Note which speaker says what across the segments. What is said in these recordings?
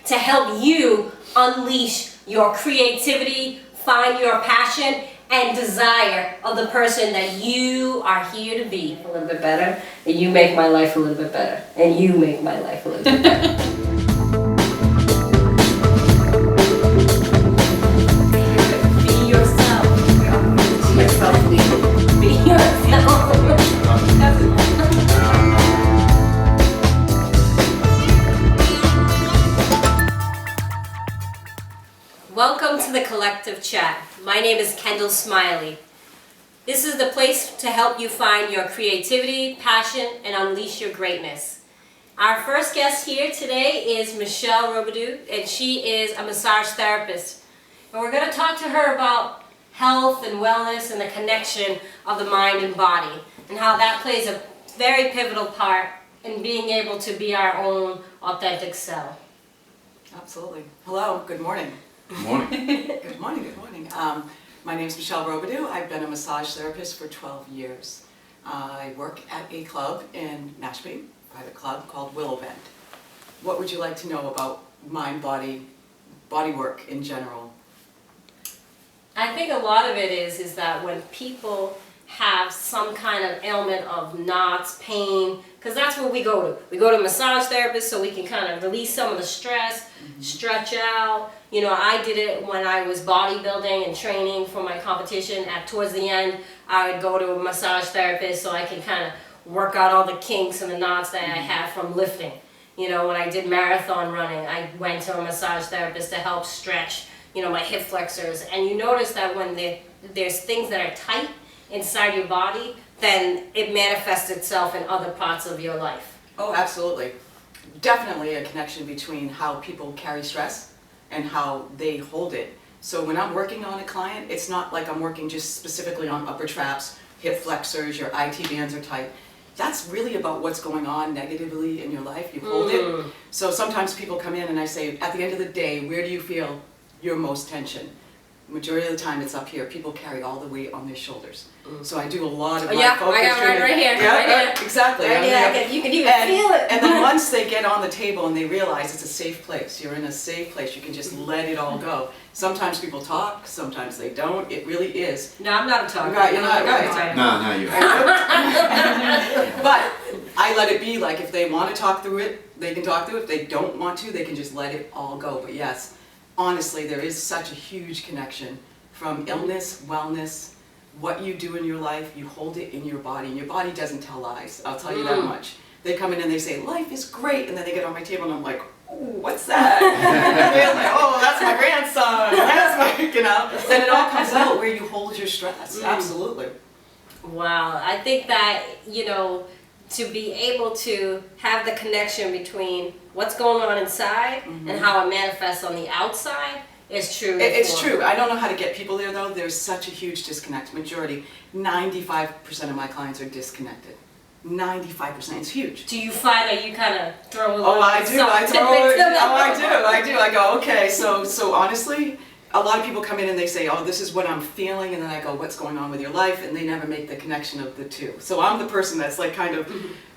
Speaker 1: to help you unleash your creativity, find your passion, and desire of the person that you are here to be a little bit better. And you make my life a little bit better. And you make my life a little bit better. Be yourself. Be yourself. Welcome to the Collective Chat. My name is Kendall Smiley. This is the place to help you find your creativity, passion, and unleash your greatness. Our first guest here today is Jenn Robinson, and she is a massage therapist. And we're going to talk to her about health and wellness and the connection of the mind and body, and how that plays a very pivotal part in being able to be our own authentic self.
Speaker 2: Absolutely. Hello, good morning.
Speaker 3: Good morning.
Speaker 2: Good morning, good morning. My name is Jenn Robinson. I've been a massage therapist for 12 years. I work at a club in Nashville, a private club called Willow Bend. What would you like to know about mind, body work in general?
Speaker 1: I think a lot of it is that when people have some kind of ailment of knots, pain, because that's what we go to. We go to massage therapists so we can kind of release some of the stress, stretch out. You know, I did it when I was bodybuilding and training for my competition. Towards the end, I would go to a massage therapist so I can kind of work out all the kinks and the knots that I had from lifting. You know, when I did marathon running, I went to a massage therapist to help stretch, you know, my hip flexors. And you notice that when there's things that are tight inside your body, then it manifests itself in other parts of your life.
Speaker 2: Oh, absolutely. Definitely a connection between how people carry stress and how they hold it. So when I'm working on a client, it's not like I'm working just specifically on upper traps, hip flexors, your IT bands are tight. That's really about what's going on negatively in your life. You hold it. So sometimes people come in and I say, at the end of the day, where do you feel your most tension? Majority of the time it's up here. People carry all the weight on their shoulders. So I do a lot of my focus.
Speaker 1: I got right here.
Speaker 2: Yeah,
Speaker 1: right here.
Speaker 2: Exactly.
Speaker 1: Right here. You can even feel it.
Speaker 2: And then once they get on the table and they realize it's a safe place, you're in a safe place, you can just let it all go. Sometimes people talk, sometimes they don't. It really is.
Speaker 1: No, I'm not a talker.
Speaker 2: Right, you're not right.
Speaker 3: No, you.
Speaker 2: But I let it be. Like if they want to talk through it, they can talk through it. If they don't want to, they can just let it all go. But yes, honestly, there is such a huge connection from illness, wellness, what you do in your life, you hold it in your body, and your body doesn't tell lies, I'll tell you that much. They come in and they say, life is great, and then they get on my table and I'm like, oh, what's that? And they're like, oh, that's my grandson, that's my, you know, and it all comes out where you hold your stress, absolutely.
Speaker 1: Wow, I think that, you know, to be able to have the connection between what's going on inside and how it manifests on the outside is true.
Speaker 2: It's true. I don't know how to get people there though. There's such a huge disconnect. Majority, 95% of my clients are disconnected. 95%. It's huge.
Speaker 1: Do you find that you kind of throw a little
Speaker 2: I do. I do. I go, okay, so honestly, a lot of people come in and they say, oh, this is what I'm feeling, and then I go, what's going on with your life? And they never make the connection of the two. So I'm the person that's like kind of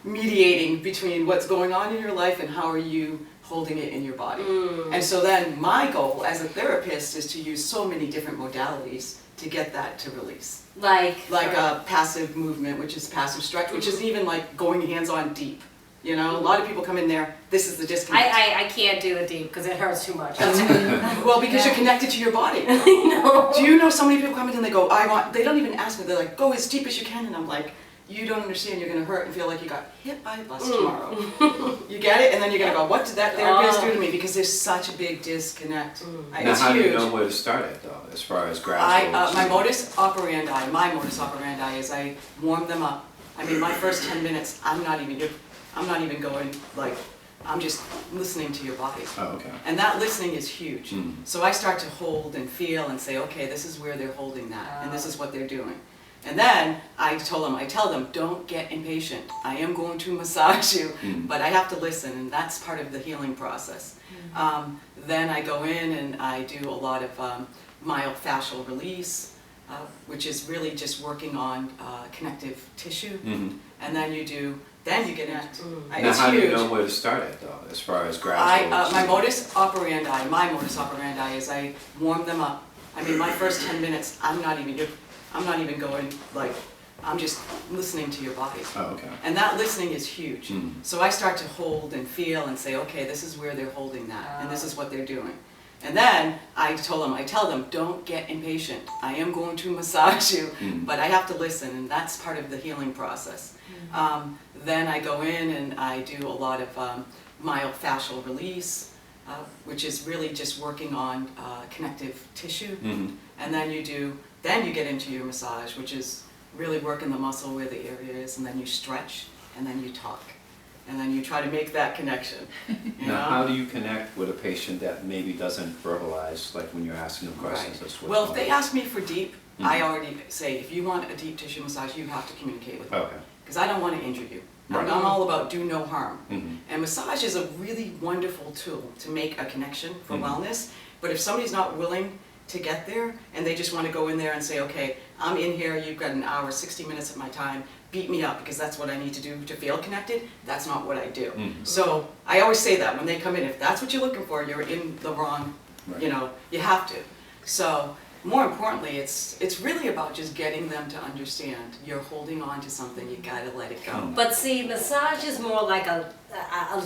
Speaker 2: mediating between what's going on in your life and how are you holding it in your body. And so then my goal as a therapist is to use so many different modalities to get that to release. Like a passive movement, which is passive stretch, which is even like going hands-on deep. You know, a lot of people come in there, this is the disconnect.
Speaker 1: I can't do it deep because it hurts too much.
Speaker 2: Well, because you're connected to your body.
Speaker 1: No.
Speaker 2: Do you know so many people come in and they go, they don't even ask me, they're like, go as deep as you can, and I'm like, you don't understand, you're going to hurt and feel like you got hit by a bus tomorrow. You get it? And then you're going to go, what did that therapist do to me? Because there's such a big disconnect.
Speaker 3: Now, how do you know where to start it, though, as far as gradual?
Speaker 2: My modus operandi is I warm them up. I mean, my first 10 minutes, I'm not even going, like, I'm just listening to your body.
Speaker 3: Oh, okay.
Speaker 2: And that listening is huge. So I start to hold and feel and say, okay, this is where they're holding that, and this is what they're doing. And then I tell them, don't get impatient. I am going to massage you, but I have to listen, and that's part of the healing process. Then I go in and I do a lot of myofascial release, which is really just working on connective tissue. And and then you get into.
Speaker 3: Now,
Speaker 2: It's
Speaker 3: how do you
Speaker 2: huge.
Speaker 3: know where to start it though, as far as gradual?
Speaker 2: My modus operandi is I warm them up. I mean, my first 10 minutes, I'm not even going like, I'm just listening to your body.
Speaker 3: Oh, okay.
Speaker 2: And that listening is huge. So I start to hold and feel and say, okay, this is where they're holding that, and this is what they're doing. And then I tell them, don't get impatient. I am going to massage you, but I have to listen, and that's part of the healing process. Then I go in and I do a lot of mild fascial release, which is really just working on connective tissue. And then you get into your massage, which is really working the muscle where the area is, and then you stretch, and then you talk. And then you try to make that connection.
Speaker 3: Now, how do you connect with a patient that maybe doesn't verbalize, like when you're asking them questions? That's what's
Speaker 2: Well, if
Speaker 3: going
Speaker 2: they
Speaker 3: on.
Speaker 2: ask me for deep, I already say, if you want a deep tissue massage, you have to communicate with me.
Speaker 3: Okay.
Speaker 2: Because I don't want to injure you.
Speaker 3: Right.
Speaker 2: I'm all about do no harm.
Speaker 3: Mhm.
Speaker 2: And massage is a really wonderful tool to make a connection for wellness. But if somebody's not willing to get there, and they just want to go in there and say, okay, I'm in here, you've got an hour, 60 minutes of my time, beat me up because that's what I need to do to feel connected, that's not what I do. So I always say that when they come in, if that's what you're looking for, you're in the wrong,
Speaker 3: Right.
Speaker 2: you have to. So more importantly, it's really about just getting them to understand you're holding on to something, you gotta let it go.
Speaker 1: But see, massage is more like a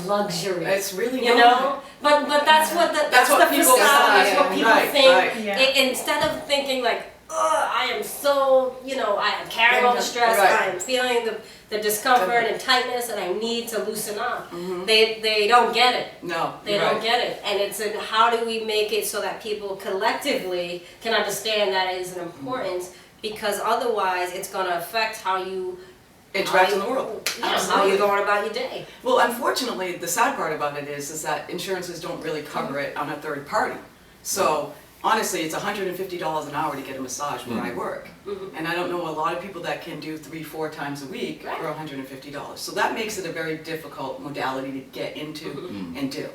Speaker 1: luxury.
Speaker 2: It's really
Speaker 1: you know, but that's what that's
Speaker 2: what
Speaker 1: the
Speaker 2: people
Speaker 1: facade. That's
Speaker 2: say,
Speaker 1: what people
Speaker 2: right,
Speaker 1: think.
Speaker 2: right.
Speaker 4: Yeah.
Speaker 1: Instead of thinking like, oh, I am so, I am carrying all the stress.
Speaker 2: Right.
Speaker 1: I am feeling the discomfort and tightness, and I need to loosen up. They don't get it.
Speaker 2: No,
Speaker 1: They
Speaker 2: you're
Speaker 1: don't
Speaker 2: right.
Speaker 1: get it, and it's in how do we make it so that people collectively can understand that it is an importance, because otherwise it's going to affect how you
Speaker 2: Interact in the world.
Speaker 1: Yeah, how
Speaker 2: Absolutely.
Speaker 1: you're going about your day.
Speaker 2: Well, unfortunately, the sad part about it is that insurances don't really cover it on a third party. So honestly, it's $150 an hour to get a massage where I work. And I don't know a lot of people that can do 3-4 times a week for $150. So that makes it a very difficult modality to get into and do.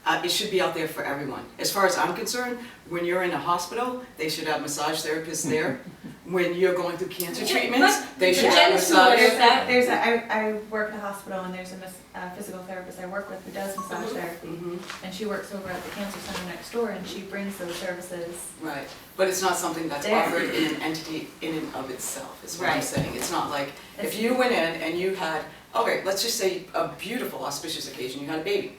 Speaker 2: It should be out there for everyone. As far as I'm concerned, when you're in a hospital, they should have massage therapists there. When you're going through cancer treatments, they should have
Speaker 1: Jen's
Speaker 2: massage.
Speaker 4: I work at a hospital and there's a physical therapist I work with who does massage therapy. And she works over at the cancer center next door and she brings those services.
Speaker 2: Right, but it's not something that's
Speaker 4: There.
Speaker 2: offered in an entity in and of itself, is what I'm
Speaker 1: Right.
Speaker 2: saying. It's not like, if you went in and you had, okay, let's just say a beautiful auspicious occasion, you had a baby.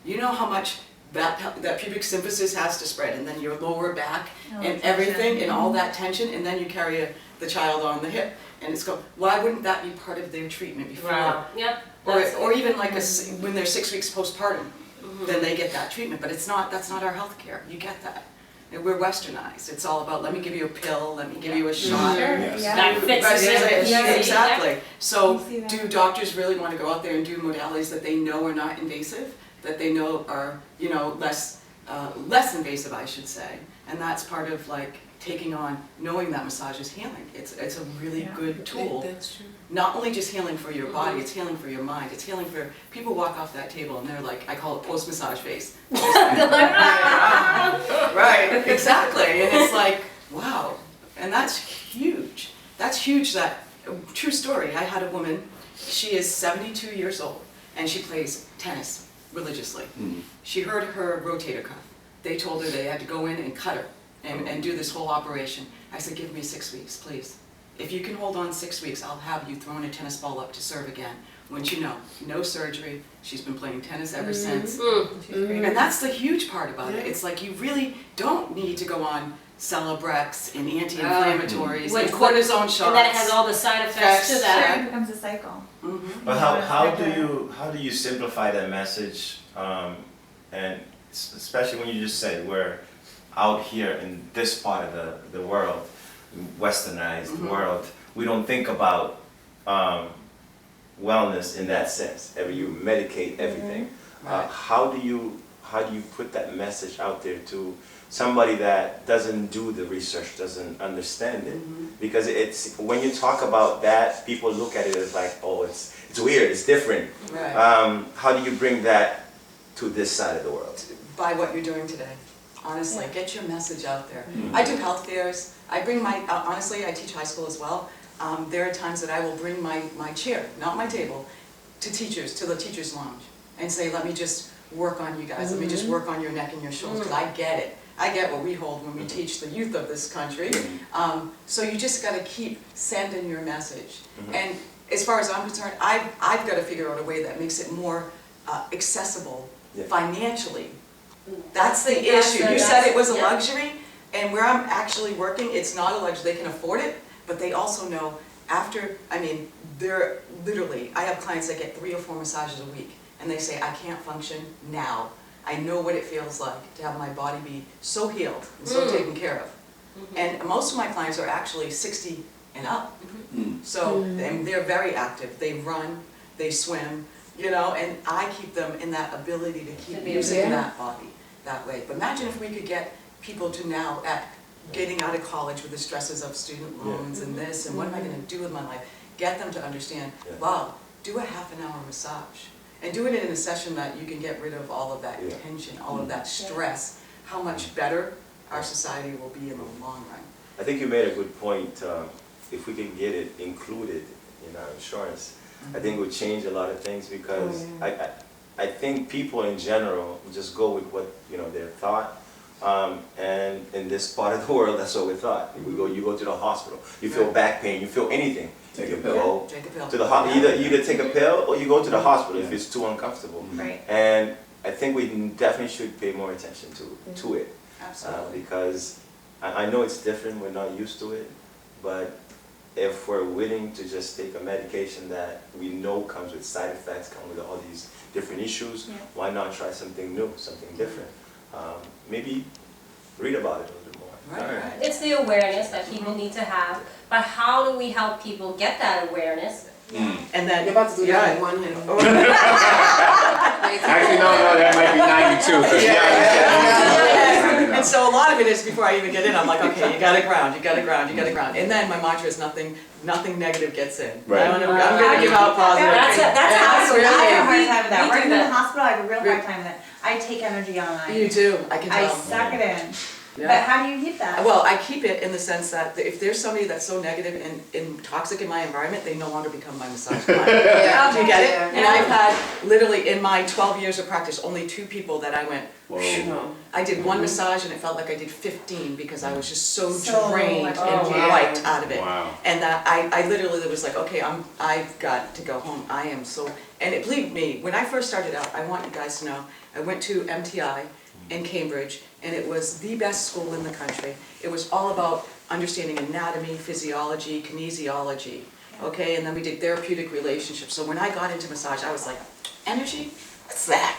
Speaker 2: You know how much that pubic symphysis has to spread, and then your lower back and everything, and all that tension, and then you carry the child on the hip. And it's why wouldn't that be part of their treatment before?
Speaker 1: Wow. Yep.
Speaker 2: Or even like when they're 6 weeks postpartum, then they get that treatment, but that's not our health care, you get that. And we're westernized, it's all about, let me give you a pill, let me give you a shot.
Speaker 4: Sure,
Speaker 3: Yes.
Speaker 4: yeah.
Speaker 1: That fits
Speaker 2: Right,
Speaker 1: it.
Speaker 4: Yeah.
Speaker 2: exactly. So,
Speaker 4: I see that.
Speaker 2: do doctors really want to go out there and do modalities that they know are not invasive, that they know are, less invasive, I should say? And that's part of like taking on, knowing that massage is healing. It's a really
Speaker 4: Yeah.
Speaker 2: good tool.
Speaker 3: That's true.
Speaker 2: Not only just healing for your body, it's healing for your mind. It's healing for, people walk off that table and they're like, I call it post-massage face. Right, exactly. And it's like, wow. And that's huge. That's huge that, true story, I had a woman, she is 72 years old and she plays tennis religiously. She hurt her rotator cuff. They told her they had to go in and cut her and do this whole operation. I said, give me 6 weeks, please. If you can hold on 6 weeks, I'll have you throwing a tennis ball up to serve again. Wouldn't you know, no surgery, she's been playing tennis ever since.
Speaker 4: She's great.
Speaker 2: And that's the huge part about it. It's like you really don't need to go on Celebrex and anti-inflammatories and cortisone shots.
Speaker 1: And then it has all the side effects to
Speaker 4: Sure,
Speaker 1: that.
Speaker 4: it becomes a cycle.
Speaker 5: But how do you simplify that message? And especially when you just said we're out here in this part of the world, westernized world, we don't think about wellness in that sense. You medicate everything.
Speaker 2: Right.
Speaker 5: How do you put that message out there to somebody that doesn't do the research, doesn't understand it? Because it's when you talk about that, people look at it as like, oh, it's weird, it's different.
Speaker 2: Right.
Speaker 5: How do you bring that to this side of the world?
Speaker 2: By what you're doing today. Honestly, get your message out there. I do health fairs. I bring honestly, I teach high school as well. there are times that I will bring my chair, not my table, to teachers, to the teachers' lounge, and say, let me just work on you guys, let me just work on your neck and your shoulders, because I get it. I get what we hold when we teach the youth of this country. So you just gotta keep sending your message. And as far as I'm concerned, I've gotta figure out a way that makes it more accessible financially. That's the issue. You said it was a luxury, and where I'm actually working, it's not a luxury. They can afford it, but they also know after, I mean, they're literally, I have clients that get 3 or 4 massages a week, and they say, I can't function now. I know what it feels like to have my body be so healed and so taken care of. And most of my clients are actually 60 and up. So and they're very active. They run, they swim, you know, and I keep them in that ability to keep using that body that way. But imagine if we could get people to now at getting out of college with the stresses of student loans and this and what am I going to do with my life, get them to understand, wow, do a half an hour massage. And do it in a session that you can get rid of all of that tension, all of that stress, how much better our society will be in the long run.
Speaker 5: I think you made a good point. If we can get it included in our insurance, I think it would change a lot of things because I think people in general just go with what they're taught. And in this part of the world, that's what we're taught. You go to the hospital, you feel back pain, you feel anything.
Speaker 3: Take a
Speaker 5: pill.
Speaker 2: Take a pill.
Speaker 5: To the either take a pill or you go to the hospital if it's too uncomfortable.
Speaker 4: Right.
Speaker 5: And I think we definitely should pay more attention to it.
Speaker 2: Absolutely.
Speaker 5: Because I know it's different, we're not used to it, but if we're willing to just take a medication that we know comes with side effects, come with all these different issues, why not try something new, something different? Maybe read about it a little bit more.
Speaker 2: Right.
Speaker 1: It's the awareness that people need to have, but how do we help people get that awareness?
Speaker 2: And then
Speaker 6: You're about to do that in 1 minute.
Speaker 3: Actually, no, that might be 92.
Speaker 2: And so a lot of it is before I even get in, I'm like, okay, you gotta ground, you gotta ground, you gotta ground. And then my mantra is nothing negative gets in.
Speaker 3: Right.
Speaker 2: I'm gonna give out positive.
Speaker 1: That's how
Speaker 2: really
Speaker 4: I have a hard time with that.
Speaker 1: we do
Speaker 4: Working in the
Speaker 1: that.
Speaker 4: hospital, I have a real hard time with it. I take energy on.
Speaker 2: You do, I can
Speaker 4: I
Speaker 2: tell.
Speaker 4: suck it in.
Speaker 2: Yeah.
Speaker 4: But how do you keep that?
Speaker 2: Well, I keep it in the sense that if there's somebody that's so negative and toxic in my environment, they no longer become my massage client. Do you get it?
Speaker 6: Yeah.
Speaker 2: And I've had, literally in my 12 years of practice, only 2 people that I went,
Speaker 3: Whoa.
Speaker 2: I did 1 massage and it felt like I did 15 because I was just so
Speaker 4: So
Speaker 2: drained
Speaker 4: much
Speaker 2: and
Speaker 4: energy.
Speaker 2: wiped out of it.
Speaker 3: Wow.
Speaker 2: And that I literally was like, okay, I've got to go home. I am so, and believe me, when I first started out, I want you guys to know, I went to MTI in Cambridge, and it was the best school in the country. It was all about understanding anatomy, physiology, kinesiology, okay? And then we did therapeutic relationships. So when I got into massage, I was like, energy? What's that?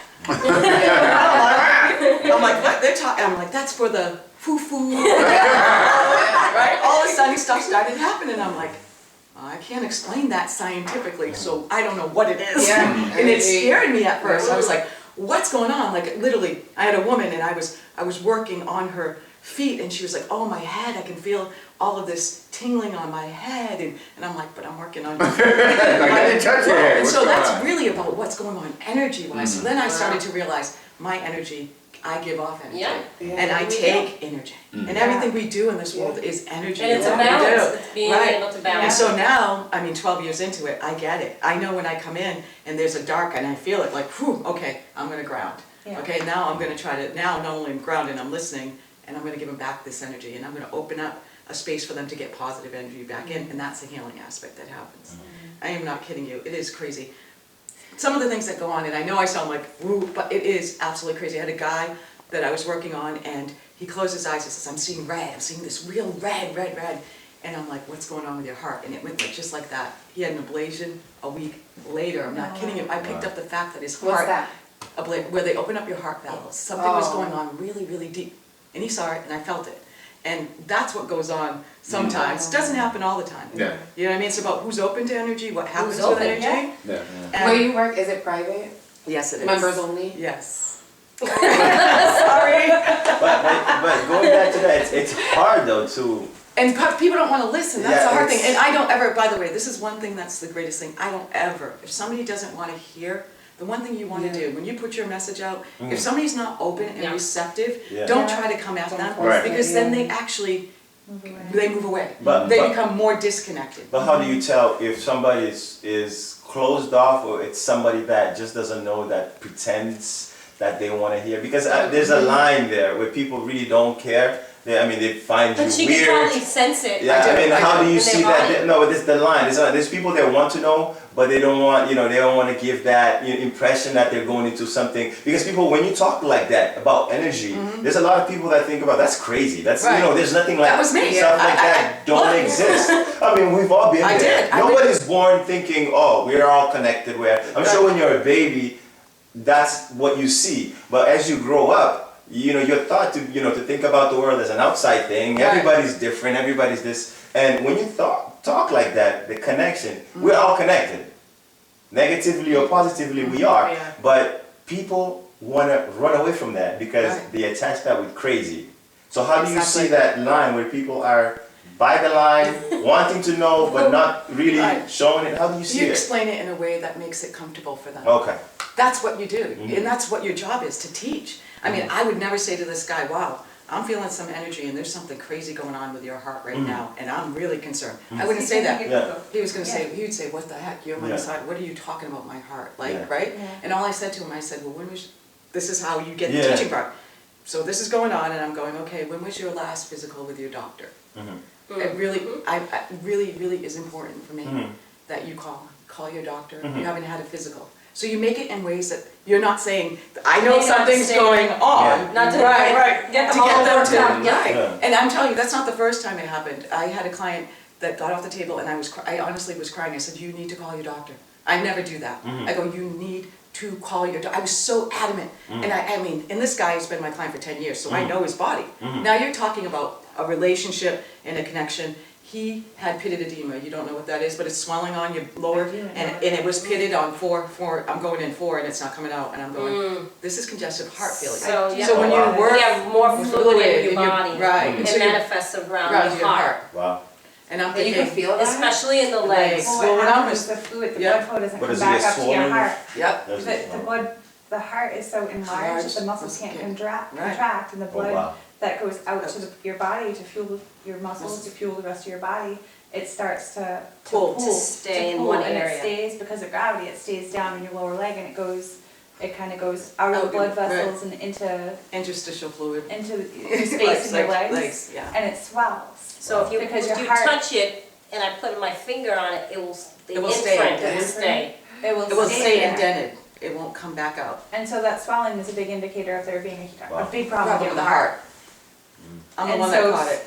Speaker 2: I'm like, what? They're talking. I'm like, that's for the foo-foo. Right? All of a sudden, stuff started happening. I'm like, I can't explain that scientifically, so I don't know what it is.
Speaker 6: Yeah.
Speaker 2: And it scared me at first. I was like, what's going on? Like literally, I had a woman and I was working on her feet and she was like, oh, my head, I can feel all of this tingling on my head. And I'm like, but I'm working on your feet.
Speaker 3: I didn't touch your head.
Speaker 2: And
Speaker 3: What's
Speaker 2: so
Speaker 3: going
Speaker 2: that's
Speaker 3: on?
Speaker 2: really about what's going on energy-wise. So then I started to realize my energy, I give off energy.
Speaker 1: Yeah.
Speaker 2: And I take energy. And everything we do in this world is energy.
Speaker 1: And it's a
Speaker 2: what we
Speaker 1: balance.
Speaker 2: do.
Speaker 1: It's being
Speaker 2: Right.
Speaker 1: able to
Speaker 2: And
Speaker 1: balance.
Speaker 2: so now, 12 years into it, I get it. I know when I come in and there's a dark and I feel it like, whew, okay, I'm gonna ground.
Speaker 4: Yeah.
Speaker 2: Okay, now I'm gonna try to, now not only I'm grounding, I'm listening, and I'm gonna give them back this energy, and I'm gonna open up a space for them to get positive energy back in, and that's the healing aspect that happens. I am not kidding you, it is crazy. Some of the things that go on, and I know I sound like, woo, but it is absolutely crazy. I had a guy that I was working on, and he closed his eyes and says, I'm seeing red, I'm seeing this real red. And I'm like, what's going on with your heart? And it went like just like that. He had an ablation a week later, I'm not kidding you. I picked up the fact that his
Speaker 6: What's
Speaker 2: heart,
Speaker 6: that?
Speaker 2: where they open up your heart valves. Something was going on really, really deep. And he saw it and I felt it. And that's what goes on sometimes. Doesn't happen all the time.
Speaker 3: Yeah.
Speaker 2: You know what I mean? It's about who's open to energy, what happens
Speaker 1: Who's
Speaker 2: with
Speaker 1: open,
Speaker 2: energy.
Speaker 3: Yeah.
Speaker 2: And
Speaker 6: Where you work, is it private?
Speaker 2: yes, it is.
Speaker 6: Members only?
Speaker 2: Yes.
Speaker 1: Sorry.
Speaker 5: But going back to that, it's hard though to.
Speaker 2: And people don't want to listen, that's
Speaker 5: Yeah,
Speaker 2: the hard thing.
Speaker 5: it's-
Speaker 2: And I don't ever, by the way, this is one thing that's the greatest thing, I don't ever, if somebody doesn't want to hear, the one thing you want to do, when you put your message out, if somebody's not open and
Speaker 1: Yeah.
Speaker 2: receptive,
Speaker 5: Yeah.
Speaker 2: don't
Speaker 6: Yeah.
Speaker 2: try to come at
Speaker 6: Don't
Speaker 2: them,
Speaker 6: force
Speaker 3: Right.
Speaker 6: it,
Speaker 2: because then
Speaker 6: yeah.
Speaker 2: they actually they move away.
Speaker 5: But-
Speaker 2: They
Speaker 5: but-
Speaker 2: become more disconnected.
Speaker 5: But how do you tell if somebody is closed off or it's somebody that just doesn't know, that pretends that they want to hear? Because there's a line there where people really don't care. They find you
Speaker 1: But she
Speaker 5: weird.
Speaker 1: can probably sense it.
Speaker 5: Yeah, I mean, how do you
Speaker 1: In their
Speaker 5: see
Speaker 1: body.
Speaker 5: that? No, there's the line. There's people that want to know, but they don't want, they don't want to give that impression that they're going into something. Because people, when you talk like that about energy, there's a lot of people that think about that's crazy. That's
Speaker 2: Right.
Speaker 5: there's nothing like
Speaker 2: That was me.
Speaker 5: stuff like that don't exist. I mean, we've all been
Speaker 2: I
Speaker 5: there.
Speaker 2: did.
Speaker 5: Nobody's born thinking, oh, we're all connected. I'm sure when you're a baby, that's what you see. But as you grow up, you're taught to, to think about the world as an outside thing.
Speaker 2: Right.
Speaker 5: Everybody's different, everybody's this. And when you talk like that, the connection, we're all connected. Negatively or positively, we are.
Speaker 2: Yeah.
Speaker 5: But people want to run away from that because
Speaker 2: Right.
Speaker 5: they attach that with crazy. So how do you
Speaker 2: Exactly.
Speaker 5: see that line where people are by the line, wanting to know, but not really
Speaker 2: Right.
Speaker 5: showing it? How do you see
Speaker 2: You
Speaker 5: it?
Speaker 2: explain it in a way that makes it comfortable for them.
Speaker 5: Okay.
Speaker 2: That's what you do,
Speaker 5: Mhm.
Speaker 2: and that's what your job is, to teach. I mean, I would never say to this guy, wow, I'm feeling some energy and there's something crazy going on with your heart right
Speaker 5: Mhm.
Speaker 2: now, and I'm really concerned. I wouldn't say that.
Speaker 5: Yeah.
Speaker 2: He was gonna say, he would say, what the heck, you're on my
Speaker 5: Yeah.
Speaker 2: side, what are you talking about my heart, like,
Speaker 5: Yeah.
Speaker 2: right?
Speaker 4: Yeah.
Speaker 2: And all I said to him, I said, well, when was, this is how you get the
Speaker 5: Yeah.
Speaker 2: teaching part. So this is going on, and I'm going, okay, when was your last physical with your doctor?
Speaker 5: Mhm.
Speaker 2: It really, I really, really is important for me
Speaker 5: Mhm.
Speaker 2: that you call your doctor,
Speaker 5: Mhm.
Speaker 2: you haven't had a physical. So you make it in ways that you're not saying, I know
Speaker 1: Make it
Speaker 2: something's
Speaker 1: understand.
Speaker 2: going on.
Speaker 5: Yeah.
Speaker 1: Not to get
Speaker 2: To
Speaker 1: them all
Speaker 2: get them
Speaker 1: worked
Speaker 2: to,
Speaker 1: up. Yeah.
Speaker 2: right.
Speaker 5: Yeah.
Speaker 2: And I'm telling you, that's not the first time it happened. I had a client that got off the table and I honestly was crying. I said, you need to call your doctor. I never do that.
Speaker 5: Mhm.
Speaker 2: I go, you need to call your doctor. I was so adamant. And and this guy has been my client for 10 years, so I know his body. Now you're talking about a relationship and a connection. He had pitted edema. You don't know what that is, but it's swelling on your lower,
Speaker 4: I do know
Speaker 2: and
Speaker 4: what
Speaker 2: it was pitted on four, I'm going in 4 and it's not coming out, and I'm going, this is congestive heart failure.
Speaker 1: So, yeah.
Speaker 2: So when you
Speaker 5: Wow.
Speaker 2: work.
Speaker 1: You have more fluid in your body.
Speaker 2: Right.
Speaker 1: It
Speaker 2: So you're-
Speaker 1: manifests around
Speaker 2: around
Speaker 1: the heart.
Speaker 5: Wow.
Speaker 2: And I'm
Speaker 6: And you can
Speaker 2: thinking,
Speaker 6: feel that?
Speaker 1: Especially in the legs.
Speaker 2: Well,
Speaker 7: Well,
Speaker 2: when
Speaker 7: what
Speaker 2: I
Speaker 7: happens
Speaker 2: was-
Speaker 7: with the fluid, the
Speaker 2: yeah.
Speaker 7: blood flow doesn't
Speaker 5: What
Speaker 7: come
Speaker 5: does it
Speaker 7: back
Speaker 5: get
Speaker 7: up to your
Speaker 5: swollen?
Speaker 7: heart.
Speaker 2: yep,
Speaker 5: That's
Speaker 7: The heart is so enlarged
Speaker 2: Enlarged,
Speaker 7: that the muscles
Speaker 2: muscles
Speaker 7: can't
Speaker 2: can't-
Speaker 7: contract,
Speaker 2: right.
Speaker 7: contract, and the
Speaker 5: Oh,
Speaker 7: blood
Speaker 5: wow.
Speaker 7: that goes out to your body to fuel your muscles, to fuel the rest of your body, it starts to
Speaker 2: Pull.
Speaker 7: pull,
Speaker 1: To stay in
Speaker 7: pull,
Speaker 1: one
Speaker 7: and
Speaker 1: area.
Speaker 7: it stays because of gravity. It stays down in your lower leg, and it kind of goes out of the
Speaker 2: Out,
Speaker 7: blood
Speaker 2: right.
Speaker 7: vessels and into
Speaker 2: interstitial fluid.
Speaker 7: the space in your legs,
Speaker 2: yeah.
Speaker 7: and it swells.
Speaker 1: So if you,
Speaker 7: Because
Speaker 1: if
Speaker 7: your
Speaker 1: you
Speaker 7: heart-
Speaker 1: touch it and I put my finger on it, the
Speaker 2: It will stay.
Speaker 1: imprint
Speaker 2: The
Speaker 1: will stay.
Speaker 7: It will
Speaker 2: It will stay
Speaker 7: there.
Speaker 2: indented, it won't come back out.
Speaker 7: And so that swelling is a big indicator of there being a
Speaker 5: Wow.
Speaker 7: big problem
Speaker 2: Problem
Speaker 7: with
Speaker 2: with
Speaker 7: the heart.
Speaker 2: I'm the
Speaker 7: And
Speaker 2: one that
Speaker 7: so-
Speaker 2: caught it.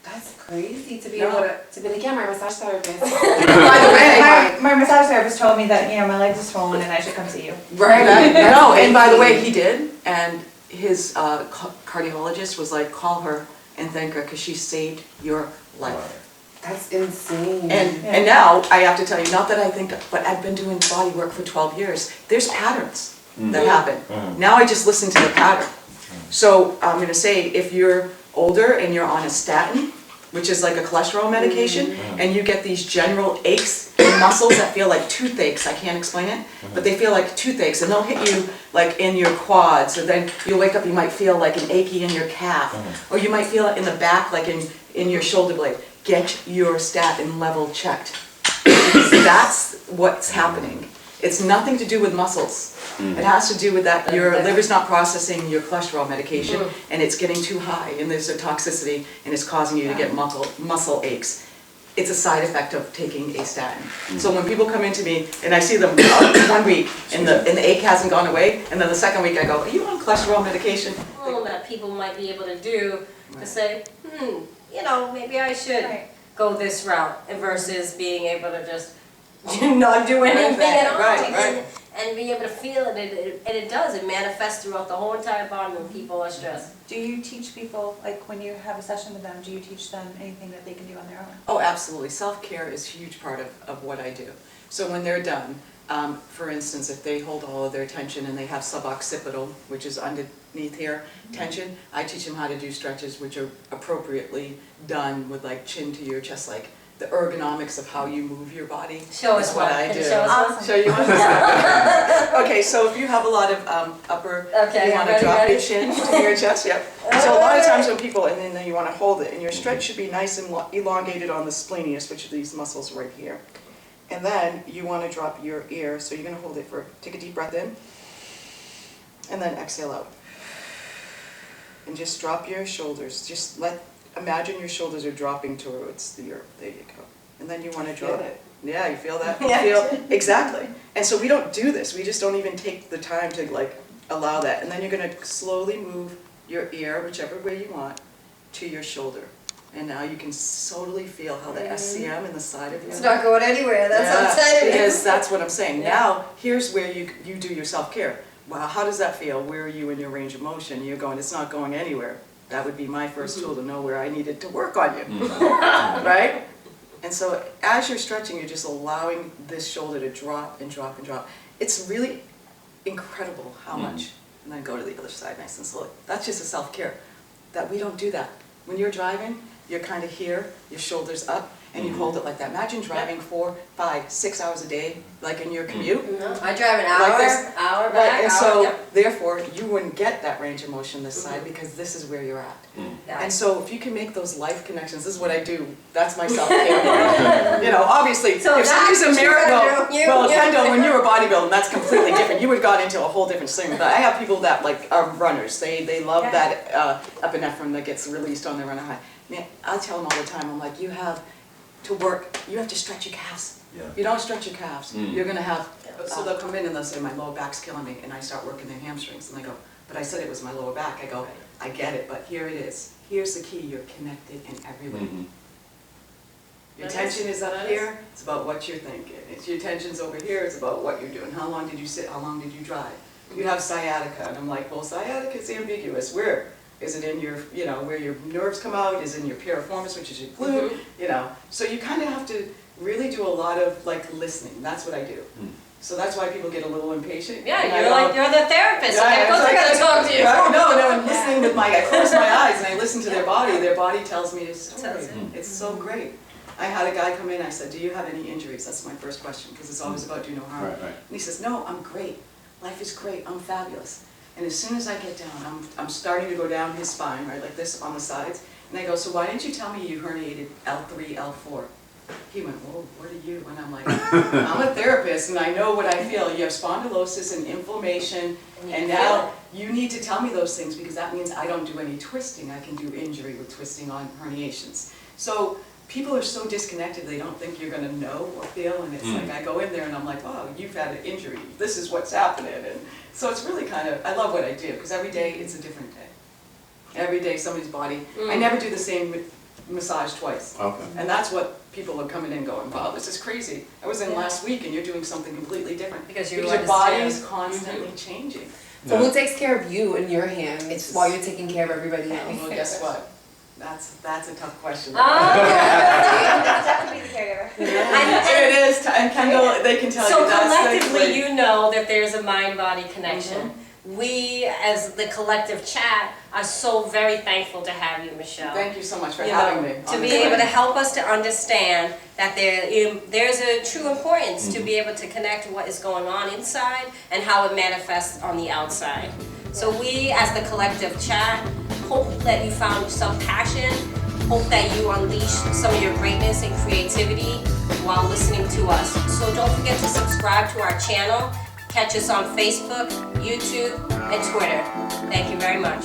Speaker 6: That's crazy to be
Speaker 2: No.
Speaker 6: able to be like, yeah, my massage therapist.
Speaker 2: By the way,
Speaker 7: My massage therapist told me that, my legs are swollen and I should come see you.
Speaker 2: right, no, and by the way, he did, and his cardiologist was like, call her and thank her, because she saved your life.
Speaker 6: That's insane.
Speaker 2: And now, I have to tell you, not that I think, but I've been doing body work for 12 years, there's patterns that happen. Now I just listen to the pattern. So I'm gonna say, if you're older and you're on a statin, which is like a cholesterol medication, and you get these general aches in muscles that feel like toothaches, I can't explain it, but they feel like toothaches, and they'll hit you like in your quads, or then you'll wake up, you might feel like an achy in your calf, or you might feel it in the back, like in your shoulder blade. Get your statin level checked. Because that's what's happening. It's nothing to do with muscles. It has to do with that your liver's not processing your cholesterol medication, and it's getting too high, and there's a toxicity, and it's causing you to get muscle aches. It's a side effect of taking a statin. So when people come into me, and I see them 1 week, and the ache hasn't gone away, and then the second week I go, are you on cholesterol medication?
Speaker 1: That people might be able to do to say, maybe I should
Speaker 7: Right.
Speaker 1: go this route versus being able to just not do anything at all.
Speaker 2: Right.
Speaker 1: And be able to feel it, and it does, it manifests throughout the whole entire body when people are stressed.
Speaker 7: Do you teach people, like when you have a session with them, do you teach them anything that they can do on their own?
Speaker 2: Oh, absolutely. Self-care is a huge part of what I do. So when they're done, for instance, if they hold all of their tension and they have suboccipital, which is underneath here, tension, I teach them how to do stretches which are appropriately done with like chin to your chest, like the ergonomics of how you move your body.
Speaker 1: Show
Speaker 2: is
Speaker 1: us
Speaker 2: what
Speaker 1: one.
Speaker 2: I
Speaker 1: Can
Speaker 2: do.
Speaker 1: you show us one?
Speaker 7: Awesome.
Speaker 2: Show you one? Okay, so if you have a lot of upper,
Speaker 1: Okay,
Speaker 2: you want to
Speaker 1: ready,
Speaker 2: drop
Speaker 1: ready?
Speaker 2: your chin to your chest, yep. So a lot of times when people, and then you want to hold it, and your stretch should be nice and elongated on the splenius, which are these muscles right here. And then you want to drop your ear, so you're going to hold it for, take a deep breath in, and then exhale out. And just drop your shoulders. Just imagine your shoulders are dropping towards the earth. There you go. And then you want to drop it. Yeah, you feel that? Exactly. And so we don't do this. We just don't even take the time to like allow that. And then you're going to slowly move your ear, whichever way you want, to your shoulder. And now you can totally feel how the SCM in the side of your
Speaker 1: It's not going anywhere, that's what I'm saying.
Speaker 2: Because that's what I'm saying. Now, here's where you do your self-care. Wow, how does that feel? Where are you in your range of motion? You're going, it's not going anywhere. That would be my first tool to know where I needed to work on you, right? And so as you're stretching, you're just allowing this shoulder to drop and drop and drop. It's really incredible how much. And then go to the other side nice and slowly. That's just a self-care. That we don't do that. When you're driving, you're kind of here, your shoulders up, and you hold it like that. Imagine driving 4, 5, 6 hours a day, like in your commute.
Speaker 1: No, I drive an hour,
Speaker 2: Like this.
Speaker 1: hour
Speaker 2: Right,
Speaker 1: back,
Speaker 2: and
Speaker 1: hour,
Speaker 2: so,
Speaker 1: yep.
Speaker 2: therefore, you wouldn't get that range of motion this side because this is where you're at. And so if you can make those life connections, this is what I do, that's my self-care. You know, obviously,
Speaker 1: So
Speaker 2: if somebody's a
Speaker 1: that's what you're
Speaker 2: miracle,
Speaker 1: gonna do.
Speaker 2: well, Kendall, when you were bodybuilding, that's completely different. You would have gone into a whole different thing. But I have people that like are runners. They love that epinephrine that gets released on their runner high. Man, I tell them all the time, I'm like, you have to work, you have to stretch your calves.
Speaker 5: Yeah.
Speaker 2: You don't stretch your calves, you're gonna have, so they'll come in and they'll say, my lower back's killing me, and I start working their hamstrings, and they go, but I said it was my lower back. I go, I get it, but here it is. Here's the key, you're connected in every way. Your tension is up here, it's about what you're thinking. It's your tension's over here, it's about what you're doing. How long did you sit, how long did you drive? You have sciatica, and I'm like, well, sciatica's ambiguous. Where? Is it in your, you know, where your nerves come out? Is it in your piriformis, which is your glute? You know, so you kind of have to really do a lot of like listening. That's what I do. So that's why people get a little impatient.
Speaker 1: Yeah,
Speaker 2: And I
Speaker 1: you're
Speaker 2: go,
Speaker 1: like, you're the therapist,
Speaker 2: Yeah,
Speaker 1: okay, of course I gotta talk to you.
Speaker 2: Right? No, I'm listening with I close my eyes and I listen to their body. Their body tells me this story.
Speaker 1: Tells you.
Speaker 2: It's so great. I had a guy come in, I said, do you have any injuries? That's my first question, because it's always about do no harm.
Speaker 3: Right, right.
Speaker 2: And he says, no, I'm great. Life is great, I'm fabulous. And as soon as I get down, I'm starting to go down his spine, right, like this on the sides. And I go, so why didn't you tell me you herniated L3, L4? He went, whoa, what are you? And I'm like, I'm a therapist and I know what I feel. You have spondylosis and inflammation, and now you need to tell me those things because that means I don't do any twisting. I can do injury with twisting on herniations. So people are so disconnected, they don't think you're going to know or feel, and it's like I go in there and I'm like, oh, you've had an injury. This is what's happening. And so it's really kind of, I love what I do because every day it's a different day. Every day somebody's body. I never do the same massage twice.
Speaker 3: Okay.
Speaker 2: And that's what people are coming in going, wow, this is crazy. I was in last week and you're doing something completely different.
Speaker 1: Because you
Speaker 2: your body
Speaker 1: understand.
Speaker 2: is constantly changing.
Speaker 6: So who takes care of you in your hands while you're taking care of everybody else?
Speaker 2: Well, guess what? That's a tough question.
Speaker 1: Oh,
Speaker 7: Have to be the caregiver.
Speaker 2: It is, and Kendall, they can tell
Speaker 1: so
Speaker 2: you that's
Speaker 1: collectively, you know that there's a mind-body connection. We, as the collective chat, are so very thankful to have you, Michelle.
Speaker 2: Thank you so much for
Speaker 1: You
Speaker 2: having
Speaker 1: know,
Speaker 2: me.
Speaker 1: to be
Speaker 2: honestly.
Speaker 1: able to help us to understand that there's a true importance to be able to connect what is going on inside and how it manifests on the outside. So we, as the collective chat, hope that you found some passion, hope that you unleash some of your greatness and creativity while listening to us. So don't forget to subscribe to our channel. Catch us on Facebook, YouTube, and Twitter. Thank you very much.